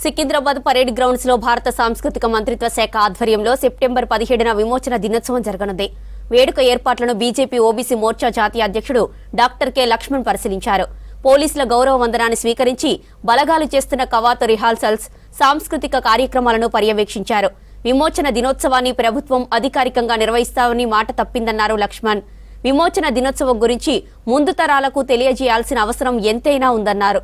Secunderabad parade grounds లో భారత సాంస్కృతిక మంత్రిత్వ శాఖ ఆధ్వర్యంలో సెప్టెంబర్ 17న విమోచన దినోత్సవం జరగనుంది. వేడుక ఏర్పాట్లను బీజేపీ ఓబీసీ మోర్చా జాతీయ అధ్యక్షుడు డాక్టర్ కె లక్ష్మణ్ పరిశీలించారు. పోలీసుల గౌరవ వందనాన్ని స్వీకరించి బలగాలు చేస్తున్న కవాతు రిహార్సల్స్, సాంస్కృతిక కార్యక్రమాలను పర్యవేక్షించారు. విమోచన దినోత్సవాన్ని ప్రభుత్వం అధికారికంగా నిర్వహిస్తామని మాట తప్పిందన్నారు లక్ష్మణ్. విమోచన దినోత్సవం గురించి ముందు తరాలకు తెలియజేయాల్సిన అవసరం ఎంతైనా ఉందన్నారు.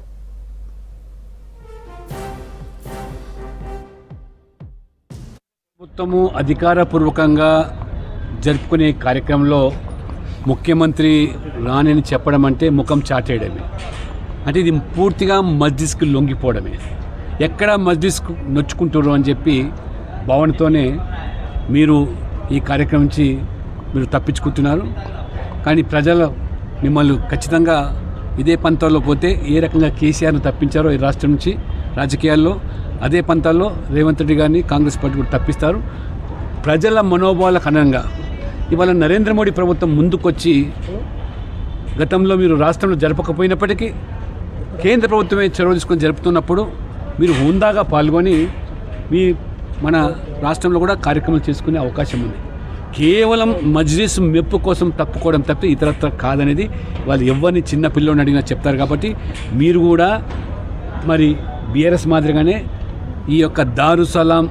ప్రభుత్వము అధికారపూర్వకంగా జరుపుకునే కార్యక్రమంలో ముఖ్యమంత్రి రానని చెప్పడం అంటే ముఖం చాటేయడమే. అంటే ఇది పూర్తిగా మస్జిద్కు లొంగిపోవడమే. ఎక్కడ మస్జిద్కు నొచ్చుకుంటారు అని చెప్పి భావనతోనే మీరు ఈ కార్యక్రమం నుంచి మీరు తప్పించుకుంటున్నారు. కానీ ప్రజలు మిమ్మల్ని ఖచ్చితంగా ఇదే పంతాల్లో పోతే ఏ రకంగా కేసీఆర్ను తప్పించారో ఈ రాష్ట్రం నుంచి రాజకీయాల్లో, అదే పంతాల్లో రేవంత్ రెడ్డి గారిని కాంగ్రెస్ పార్టీ కూడా తప్పిస్తారు. ప్రజల మనోభావాలకు అనుగుణంగా ఇవాళ నరేంద్ర మోడీ ప్రభుత్వం ముందుకొచ్చి గతంలో మీరు రాష్ట్రంలో జరపకపోయినప్పటికీ కేంద్ర ప్రభుత్వమే చొరవ తీసుకొని జరుపుతున్నప్పుడు మీరు హుందాగా పాల్గొని మన రాష్ట్రంలో కూడా కార్యక్రమాలు చేసుకునే అవకాశం ఉంది. కేవలం మజ్లిస్ మెప్పు కోసం తప్పుకోవడం తప్పి ఇతరత్ర కాదనేది వాళ్ళు ఎవరిని చిన్న పిల్లని అడిగినా చెప్తారు. కాబట్టి మీరు కూడా మరి బీఆర్ఎస్ మాదిరిగానే ఈ యొక్క దారుసలాం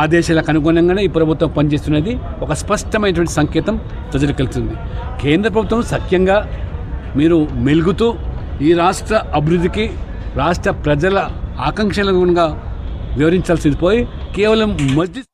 ఆదేశాలకు అనుగుణంగానే ఈ ప్రభుత్వం పనిచేస్తున్నది ఒక స్పష్టమైనటువంటి సంకేతం ప్రజలకు వెళ్తుంది. కేంద్ర ప్రభుత్వం సఖ్యంగా మీరు మెలుగుతూ ఈ రాష్ట్ర అభివృద్ధికి, రాష్ట్ర ప్రజల ఆకాంక్షలకు అనుగుణంగా వివరించాల్సింది పోయి కేవలం మస్జిద్